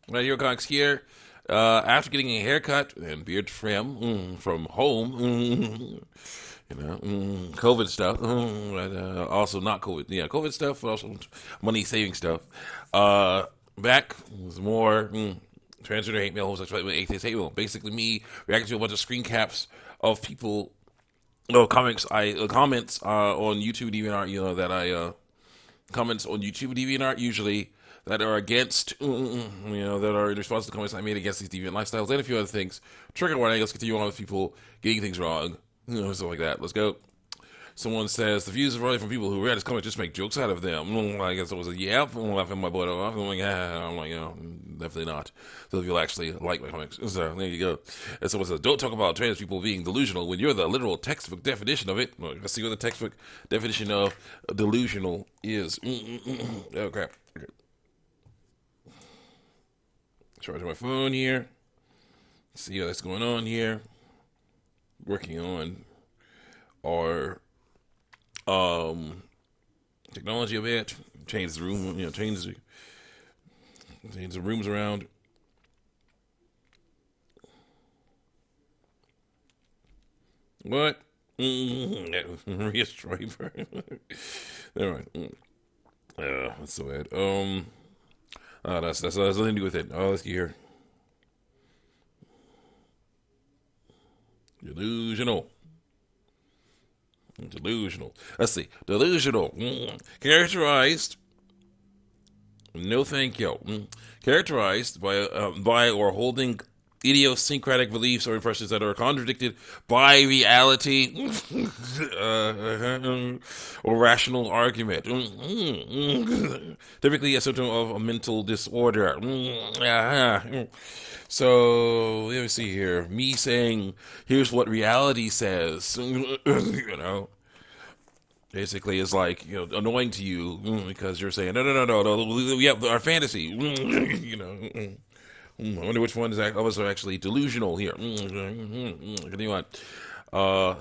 Your Cox here. After getting a haircut and beard trim from home, COVID stuff, but, also not COVID, yeah, COVID stuff, also money saving stuff. Back was more transgender hate mail, homosexual atheist hate mail. Basically, me reacting to a bunch of screen caps of people, comments on YouTube DeviantArt, that I comments on YouTube DeviantArt usually that are against, that are in response to the comments I made against these deviant lifestyles and a few other things. Trigger warning, let's continue on with people getting things wrong, stuff like that. Let's go. Someone says, the views are only from people who read his comments just make jokes out of them. I guess someone says, yeah, I'm laughing my butt off. I'm like, definitely not. So if you'll actually like my comics. So there you go. And someone says, don't talk about trans people being delusional when you're the literal textbook definition of it. Well, let's see what the textbook definition of delusional is. Oh, crap. Okay. Charging my phone here. See what's going on here. Working on our technology a bit. Change the room, change the rooms around. What? Maria Striper. All right. That's so bad. That's nothing to do with it. Let's get here. Delusional. Delusional. Let's see. Delusional. Characterized. No, thank you. Characterized by or holding idiosyncratic beliefs or impressions that are contradicted by reality or rational argument. Typically a symptom of a mental disorder. So let me see here. Me saying, here's what reality says, basically is like, annoying to you because you're saying, no, we have our fantasy, I wonder which one is actually delusional here. Continue on.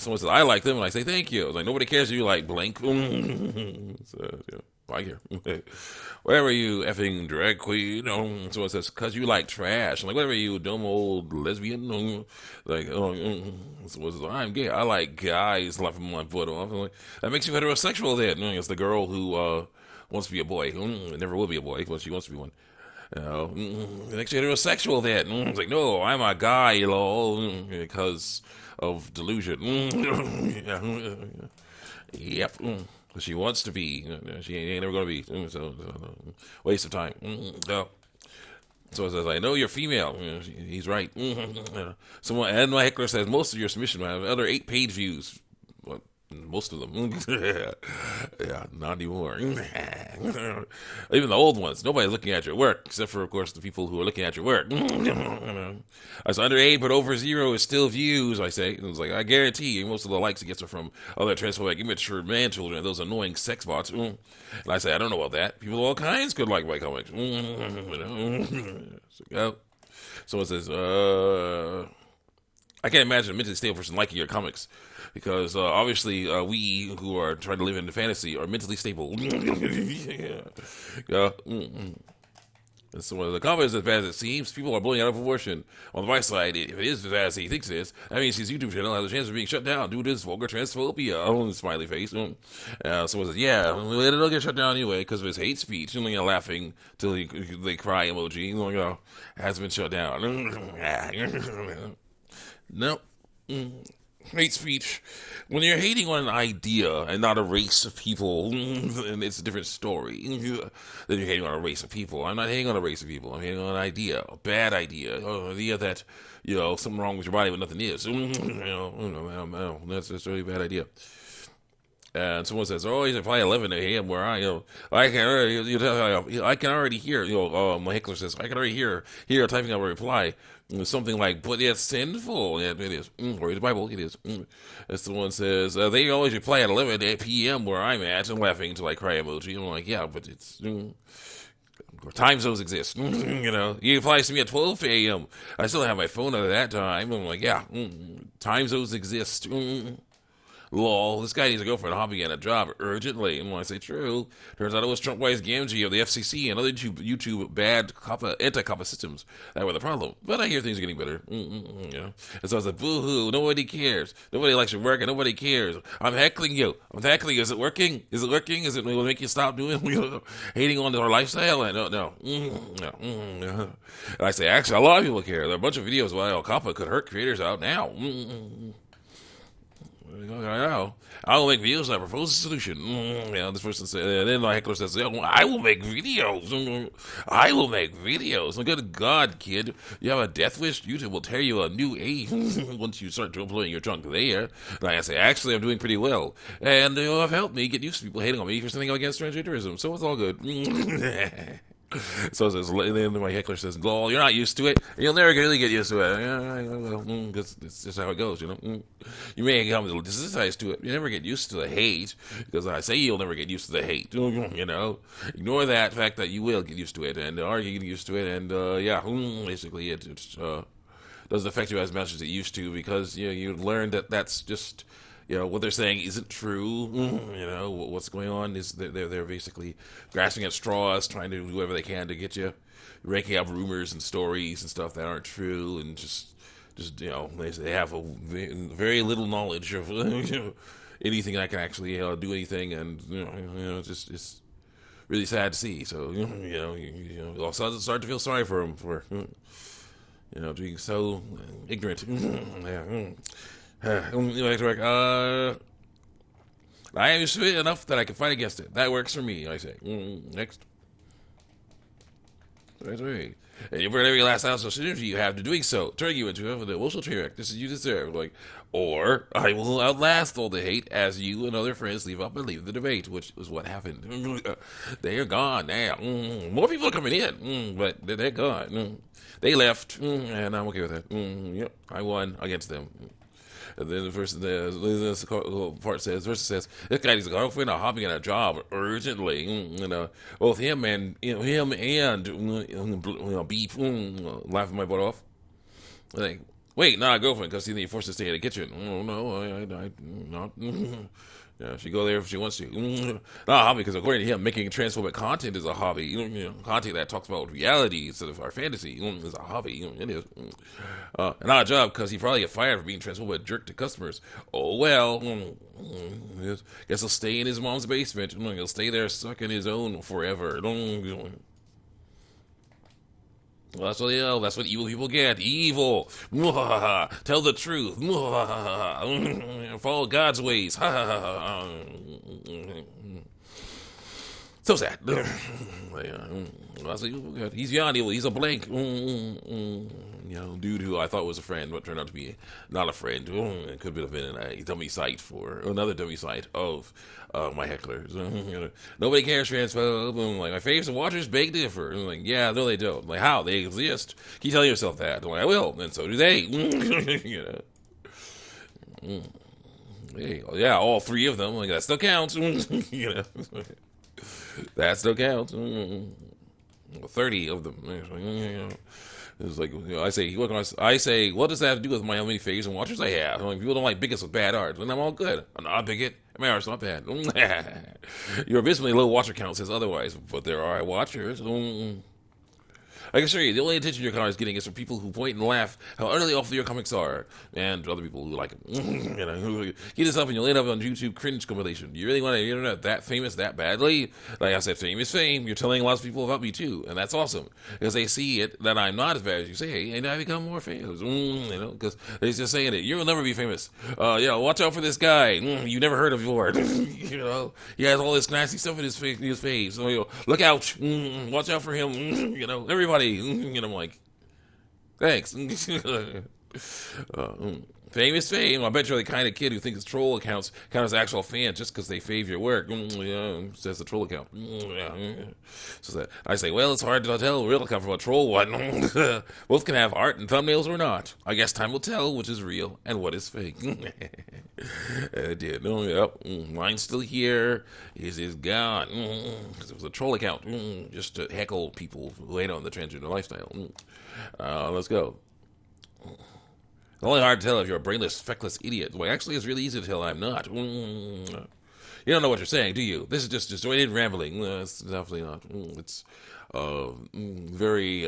Someone says, I like them, and I say, thank you. It's like, nobody cares if you like blank. So, I care. Whatever you effing drag queen. Someone says, because you like trash. I'm like, whatever you dumb old lesbian. Like, someone says, I'm gay. I like guys laughing my butt off. I'm like, that makes you heterosexual then. It's the girl who wants to be a boy. Never will be a boy, but she wants to be one. Next you're heterosexual then. It's like, no, I'm a guy, because of delusion. Yep. She wants to be. She ain't never going to be. So, waste of time. So it says, I know you're female. He's right. Someone, and my heckler says, most of your submission have other 8-page views. What? Most of them. Yeah, not anymore. Even the old ones. Nobody's looking at your work, except for, of course, the people who are looking at your work. I said, under 8, but over 0 is still views, I say. And it's like, I guarantee you, most of the likes it gets are from other transphobic, immature man children and those annoying sex bots. And I say, I don't know about that. People of all kinds could like my comics. So, someone says, I can't imagine a mentally stable person liking your comics because obviously we who are trying to live in the fantasy are mentally stable. Yeah. And so the comment is as bad as it seems. People are blowing out of proportion. On the right side, if it is as bad as he thinks it is, that means his YouTube channel has a chance of being shut down due to this vulgar transphobia. Smiley face. Someone says, yeah, it'll get shut down anyway because of his hate speech. Laughing till they cry emoji. Has been shut down. No. Hate speech. When you're hating on an idea and not a race of people, and it's a different story than you're hating on a race of people. I'm not hating on a race of people. I'm hating on an idea, a bad idea, an idea that, something wrong with your body but nothing is. That's a really bad idea. And someone says, "Oh, he's at probably 11 a.m. where I can already hear." My heckler says, "I can already hear typing out a reply, something like, but it's sinful." Yeah, it is. Or the Bible, it is. And someone says, "They always reply at 11 p.m. where I'm at," and laughing until I cry emoji. I'm like, yeah, but it's. Time zones exist. He applies to me at 12 a.m. I still have my phone at that time. I'm like, yeah, time zones exist. Lol, this guy needs a girlfriend, a hobby, and a job urgently. And when I say true, turns out it was Trump-wise Gamgee of the FCC and other YouTube bad anti-coppa systems that were the problem. But I hear things are getting better. You know? And so I said, boo-hoo, nobody cares. Nobody likes your work and nobody cares. I'm heckling you. I'm heckling you. Is it working? Is it working? Is it will make you stop doing hating on our lifestyle? No. And I say, actually, a lot of people care. There are a bunch of videos why coppa could hurt creators out now. I know. I will make videos. I propose a solution. This person said. And then my heckler says, "I will make videos. I will make videos." Oh, good God, kid! You have a death wish. YouTube will tear you a new age once you start deploying your trunk there. And I say, actually, I'm doing pretty well, and you have helped me get used to people hating on me for something against transgenderism. So it's all good. So it says, and then my heckler says, "Lol, you're not used to it. You'll never really get used to it. It's just how it goes, you know. You may come desensitized to it. You never get used to the hate, because I say you'll never get used to the hate. You know, ignore that fact that you will get used to it, and are you getting used to it? And basically, it doesn't affect you as much as it used to, because you learn that that's just." What they're saying isn't true. What's going on is they're basically grasping at straws, trying to do whatever they can to get you, raking up rumors and stories and stuff that aren't true, and just they have a very little knowledge of anything that can actually do anything, and it's really sad to see. So you also start to feel sorry for them for being so ignorant. I am used to it enough that I can fight against it. That works for me, I say. Next. That's right. And you burn every last ounce of energy you have to doing so, turning you into a emotional train wreck. This is you deserve. Or I will outlast all the hate as you and other friends leave up and leave the debate, which is what happened. They are gone now. More people are coming in, but they're gone. They left, and I'm okay with that. Yep, I won against them. And then the part says, this guy needs a girlfriend, a hobby, and a job urgently. Both him and beef laughing my butt off. Like, wait, not a girlfriend because he forced to stay in the kitchen. Oh no, I not. She go there if she wants to. Not a hobby, because according to him, making transphobic content is a hobby. Content that talks about reality instead of our fantasy is a hobby. It is. Not a job, because he probably get fired for being transphobic jerk to customers. Oh well. Guess he'll stay in his mom's basement. He'll stay there sucking his own forever. Well, that's what evil people get. Evil. Tell the truth. Follow God's ways. So sad. He's beyond evil. He's a blank. Dude who I thought was a friend, but turned out to be not a friend. It could have been a dummy site another dummy site of my hecklers. Nobody cares, transphobe. My faves and watchers beg to differ. Yeah, no, they don't. How? They exist. Keep telling yourself that. I will, and so do they. Hey, yeah, all three of them. That still counts. That still counts. 30 of them. It's I say, what does that have to do with how many faves and watchers I have? People don't like bigots with bad art, and I'm all good. I'm not a bigot. My art's not bad. Your abysmally low watcher count says otherwise, but there are watchers. I can assure you, the only attention your comic is getting is from people who point and laugh how utterly awful your comics are, and other people who like them. Get this up and you'll end up on YouTube cringe compilation. Do you really want the internet that famous that badly? Like I said, fame is fame. You're telling lots of people about me too, and that's awesome, because they see it that I'm not as bad as you say, and I become more famous. Because they're just saying it. You'll never be famous. Watch out for this guy. You never heard of before. He has all this nasty stuff in his face. So, look out. Watch out for him. Everybody. I'm like, thanks. Fame is fame. I bet you're the kind of kid who thinks troll accounts count as actual fans just because they fave your work. Says the troll account. So that I say, well, it's hard to tell a real account from a troll one. Both can have art and thumbnails or not. I guess time will tell which is real and what is fake. It did. Mine's still here. His is gone. Because it was a troll account. Just to heckle people who hate on the transgender lifestyle. Let's go. It's only hard to tell if you're a brainless, feckless idiot. Well, actually, it's really easy to tell I'm not. You don't know what you're saying, do you? This is just disjointed rambling. It's definitely not. It's very